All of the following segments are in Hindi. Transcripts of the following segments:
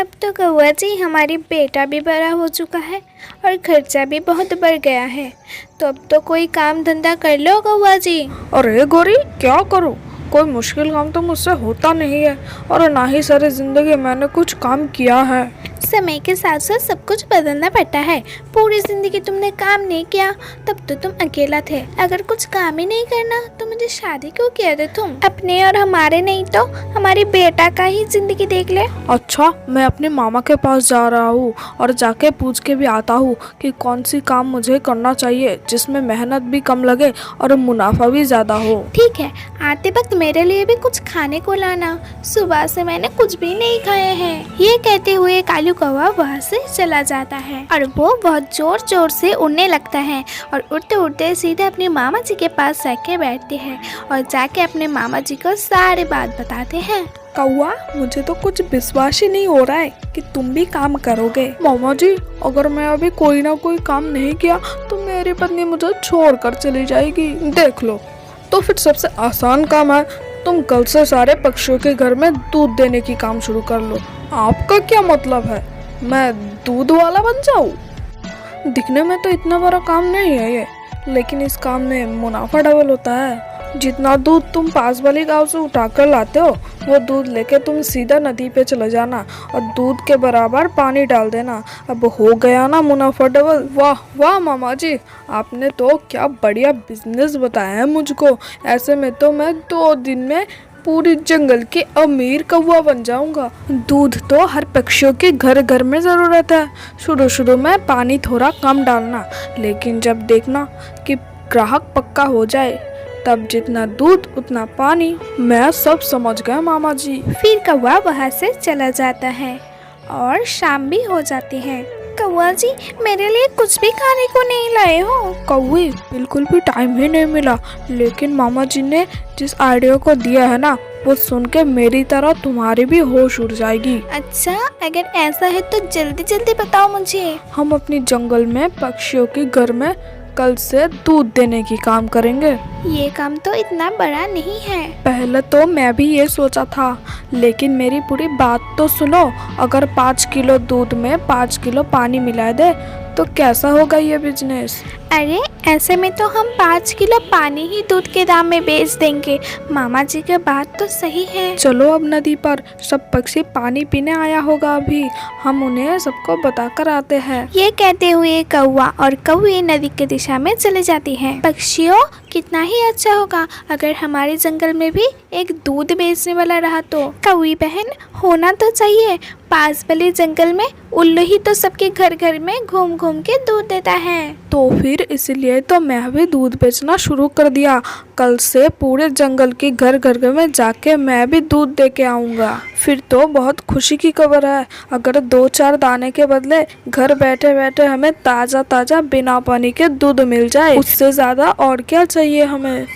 अब तो कौवा जी हमारी बेटा भी बड़ा हो चुका है और खर्चा भी बहुत बढ़ गया है, तो अब तो कोई काम धंधा कर लो कौवा जी। अरे गौरी, क्या करूं? कोई मुश्किल काम तो मुझसे होता नहीं है और ना ही सारी जिंदगी मैंने कुछ काम किया है। समय के साथ साथ सब कुछ बदलना पड़ता है। पूरी जिंदगी तुमने काम नहीं किया, तब तो तुम अकेला थे। अगर कुछ काम ही नहीं करना तो मुझे शादी क्यों किया थे तुम? अपने और हमारे नहीं तो हमारी बेटा का ही जिंदगी देख ले। अच्छा, मैं अपने मामा के पास जा रहा हूँ और जाके पूछ के भी आता हूँ कि कौन सी काम मुझे करना चाहिए जिसमें मेहनत भी कम लगे और मुनाफा भी ज्यादा हो। ठीक है, आते वक्त मेरे लिए भी कुछ खाने को लाना, सुबह से मैंने कुछ भी नहीं खाए हैं। ये कहते हुए कालू कौवा वहाँ से चला जाता है और वो बहुत जोर जोर से उड़ने लगता है और उड़ते उड़ते सीधे अपने मामा जी के पास जाके बैठते हैं और जाके अपने मामा जी को सारी बात बताते हैं। कौवा, मुझे तो कुछ विश्वास ही नहीं हो रहा है कि तुम भी काम करोगे। मामा जी, अगर मैं अभी कोई ना कोई काम नहीं किया तो मेरी पत्नी मुझे छोड़ कर चली जाएगी। देख लो, तो फिर सबसे आसान काम है, तुम कल से सारे पक्षियों के घर में दूध देने की काम शुरू कर लो। आपका क्या मतलब है, मैं दूध वाला बन जाऊं? दिखने में तो इतना बड़ा काम नहीं है ये, लेकिन इस काम में मुनाफा डबल होता है। जितना दूध तुम पास वाली गांव से उठा कर लाते हो, वो दूध लेके तुम सीधा नदी पे चले जाना और दूध के बराबर पानी डाल देना। अब हो गया ना मुनाफा डबल। वाह वाह मामा जी, आपने तो क्या बढ़िया बिजनेस बताया है मुझको। ऐसे में तो मैं 2 दिन में पूरी जंगल के अमीर कौवा बन जाऊंगा। दूध तो हर पक्षियों के घर घर में जरूरत है। शुरू शुरू में पानी थोड़ा कम डालना, लेकिन जब देखना कि ग्राहक पक्का हो जाए तब जितना दूध उतना पानी। मैं सब समझ गया मामा जी। फिर कौवा वहाँ से चला जाता है और शाम भी हो जाती है। कौवा जी, मेरे लिए कुछ भी खाने को नहीं लाए हो? कौवे, बिल्कुल भी टाइम ही नहीं मिला, लेकिन मामा जी ने जिस आइडिया को दिया है ना, वो सुन के मेरी तरह तुम्हारी भी होश उड़ जाएगी। अच्छा, अगर ऐसा है तो जल्दी जल्दी बताओ मुझे। हम अपनी जंगल में पक्षियों के घर में कल से दूध देने की काम करेंगे। ये काम तो इतना बड़ा नहीं है। पहले तो मैं भी ये सोचा था, लेकिन मेरी पूरी बात तो सुनो। अगर 5 किलो दूध में 5 किलो पानी मिला दे तो कैसा होगा ये बिजनेस? अरे, ऐसे में तो हम 5 किलो पानी ही दूध के दाम में बेच देंगे। मामा जी की बात तो सही है। चलो, अब नदी पर सब पक्षी पानी पीने आया होगा, अभी हम उन्हें सबको बताकर आते हैं। ये कहते हुए कौवा और कौवे नदी की दिशा में चले जाती हैं। पक्षियों, कितना ही अच्छा होगा अगर हमारे जंगल में भी एक दूध बेचने वाला रहा तो। कौवी बहन, होना तो चाहिए। पास वाले जंगल में उल्लू ही तो सबके घर घर में घूम घूम के दूध देता है। तो फिर इसलिए तो मैं भी दूध बेचना शुरू कर दिया। कल से पूरे जंगल के घर घर में जाके मैं भी दूध दे के आऊँगा। फिर तो बहुत खुशी की खबर है। अगर 2-4 दाने के बदले घर बैठे बैठे हमें ताज़ा ताज़ा बिना पानी के दूध मिल जाए, उससे ज़्यादा और क्या चाहिए हमें।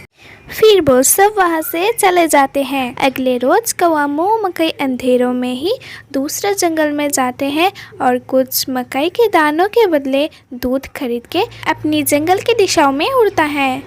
फिर वो सब वहाँ से चले जाते हैं। अगले रोज कौवा मुँह मकई अंधेरों में ही दूसरे जंगल में जाते हैं और कुछ मकई के दानों के बदले दूध खरीद के अपनी जंगल की दिशाओं में उड़ता है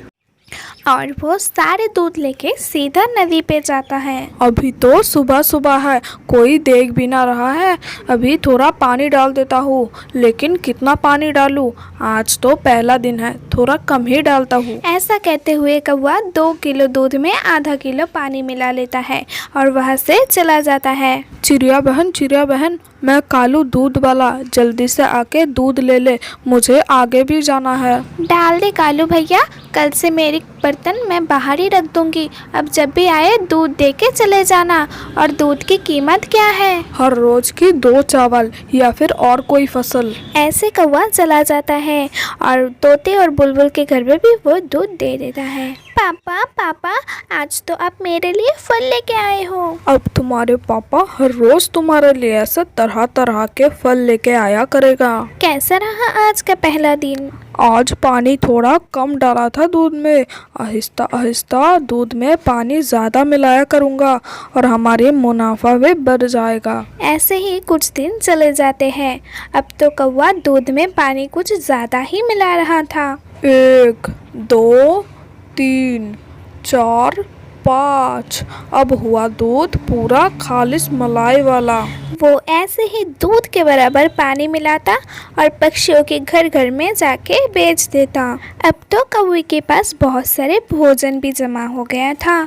और वो सारे दूध लेके सीधा नदी पे जाता है। अभी तो सुबह सुबह है, कोई देख भी ना रहा है। अभी थोड़ा पानी डाल देता हूँ, लेकिन कितना पानी डालूं? आज तो पहला दिन है, थोड़ा कम ही डालता हूँ। ऐसा कहते हुए कौवा 2 किलो दूध में आधा किलो पानी मिला लेता है और वहाँ से चला जाता है। चिड़िया बहन, मैं कालू दूध वाला, जल्दी से आके दूध ले ले, मुझे आगे भी जाना है। डाल दे कालू भैया, कल से मेरी बर्तन मैं बाहर ही रख दूंगी। अब जब भी आए दूध दे के चले जाना। और दूध की कीमत क्या है? हर रोज की 2 चावल या फिर और कोई फसल। ऐसे कौवा चला जाता है और तोते और बुलबुल के घर में भी वो दूध दे देता है। पापा, आज तो आप मेरे लिए फल लेके आए हो। अब तुम्हारे पापा हर रोज तुम्हारे लिए ऐसे तरह तरह के फल लेके आया करेगा। कैसा रहा आज का पहला दिन? आज पानी थोड़ा कम डाला था दूध में, आहिस्ता आहिस्ता दूध में पानी ज़्यादा मिलाया करूँगा और हमारी मुनाफा भी बढ़ जाएगा। ऐसे ही कुछ दिन चले जाते हैं। अब तो कौवा दूध में पानी कुछ ज़्यादा ही मिला रहा था। 1, 2, 3, 4, शाबाश, अब हुआ दूध पूरा खालिस मलाई वाला। वो ऐसे ही दूध के बराबर पानी मिलाता और पक्षियों के घर घर में जाके बेच देता। अब तो कौवे के पास बहुत सारे भोजन भी जमा हो गया था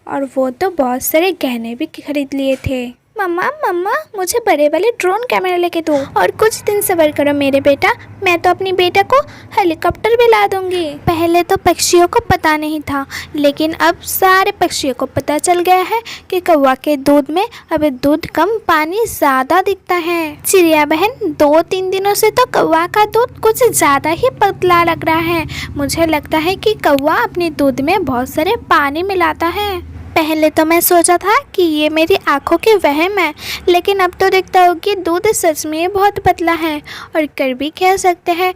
और वो तो बहुत सारे गहने भी खरीद लिए थे। मम्मा मम्मा, मुझे बड़े वाले ड्रोन कैमरा लेके दो और कुछ दिन सब्र करो मेरे बेटा, मैं तो अपनी बेटा को हेलीकॉप्टर भी ला दूंगी। पहले तो पक्षियों को पता नहीं था, लेकिन अब सारे पक्षियों को पता चल गया है कि कौवा के दूध में अब दूध कम पानी ज़्यादा दिखता है। चिड़िया बहन, 2-3 दिनों से तो कौवा का दूध कुछ ज़्यादा ही पतला लग रहा है। मुझे लगता है कि कौवा अपने दूध में बहुत सारे पानी मिलाता है। पहले तो मैं सोचा था कि ये मेरी आंखों के वहम है, लेकिन अब तो देखता हूँ कि दूध सच में बहुत पतला है। और कर भी कह सकते हैं,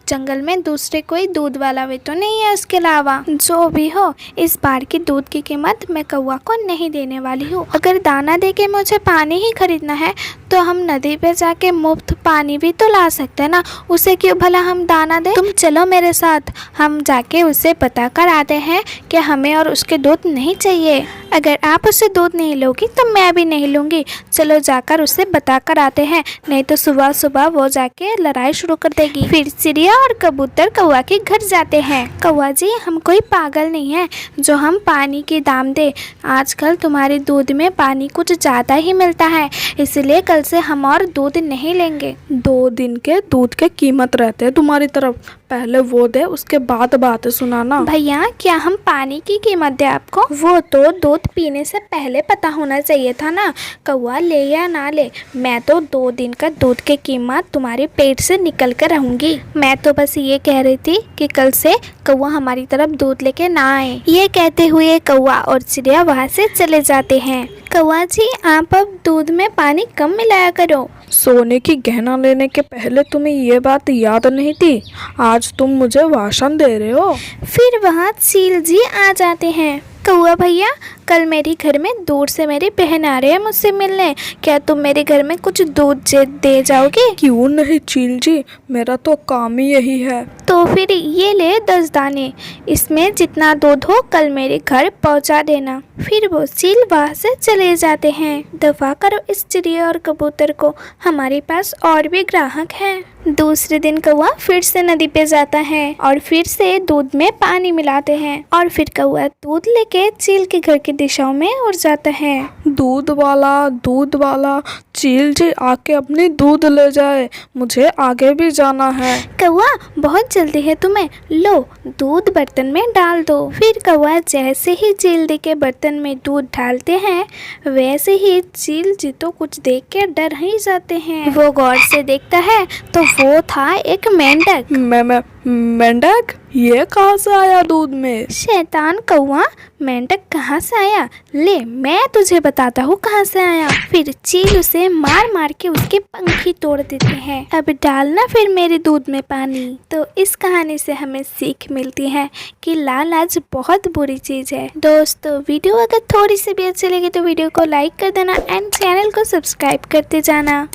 जंगल में दूसरे कोई दूध वाला भी तो नहीं है उसके अलावा। जो भी हो, इस बार की दूध की कीमत मैं कौवा को नहीं देने वाली हूँ। अगर दाना दे के मुझे पानी ही खरीदना है तो हम नदी पे जाके मुफ्त पानी भी तो ला सकते हैं ना, उसे क्यों भला हम दाना दें। तुम चलो मेरे साथ, हम जाके उसे बता कर आते हैं कि हमें और उसके दूध नहीं चाहिए। अगर आप उससे दूध नहीं लोगी तो मैं भी नहीं लूँगी। चलो जाकर उसे बता कर आते हैं, नहीं तो सुबह सुबह वो जाके लड़ाई शुरू कर देगी। फिर चिड़िया और कबूतर कौवा के घर जाते हैं। कौवा जी, हम कोई पागल नहीं है जो हम पानी के दाम दे। आजकल तुम्हारे दूध में पानी कुछ ज़्यादा ही मिलता है, इसलिए कल से हम और दूध नहीं लेंगे। 2 दिन के दूध के कीमत रहते हैं तुम्हारी तरफ, पहले वो दे उसके बाद बात सुनाना। भैया, क्या हम पानी की कीमत दे आपको? वो तो दूध पीने से पहले पता होना चाहिए था ना, कौवा ले या ना ले। मैं तो 2 दिन का दूध की कीमत तुम्हारे पेट से निकल कर रहूंगी। मैं तो बस ये कह रही थी कि कल से कौवा हमारी तरफ दूध लेके ना आए। ये कहते हुए कौवा और चिड़िया वहाँ से चले जाते हैं। कौवा जी, आप अब दूध में पानी कम मिलाया करो। सोने की गहना लेने के पहले तुम्हें ये बात याद नहीं थी? आज तुम मुझे भाषण दे रहे हो। फिर वहाँ चील जी आ जाते हैं। कौवा भैया, कल मेरे घर में दूर से मेरी बहन आ रही है मुझसे मिलने, क्या तुम मेरे घर में कुछ दूध दे जाओगे? क्यों नहीं चील जी, मेरा तो काम ही यही है। तो फिर ये ले 10 दाने, इसमें जितना दूध हो कल मेरे घर पहुंचा देना। फिर वो चील वहाँ से चले जाते हैं। दफा करो इस चिड़िया और कबूतर को, हमारे पास और भी ग्राहक हैं। दूसरे दिन कौवा फिर से नदी पे जाता है और फिर से दूध में पानी मिलाते हैं और फिर कौवा दूध लेके चील के घर की दिशाओं में उड़ जाता है। दूध वाला, चील जी आके अपनी दूध ले जाए, मुझे आगे भी जाना है। कौवा, बहुत जल्दी है तुम्हें, लो दूध बर्तन में डाल दो। फिर कौवा जैसे ही चील जी के बर्तन में दूध डालते हैं, वैसे ही चील जी तो कुछ देख के डर ही जाते हैं। वो गौर से देखता है तो वो था एक मेंढक। मेंढक? ये कहाँ से आया दूध में? शैतान कौवा, मेंढक कहाँ से आया? ले, मैं तुझे बताता हूँ कहाँ से आया। फिर चील उसे मार मार के उसके पंख ही तोड़ देते हैं। अब डालना फिर मेरे दूध में पानी। तो इस कहानी से हमें सीख मिलती है कि लालच बहुत बुरी चीज़ है। दोस्तों, वीडियो अगर थोड़ी सी भी अच्छी लगी तो वीडियो को लाइक कर देना एंड चैनल को सब्सक्राइब करते जाना।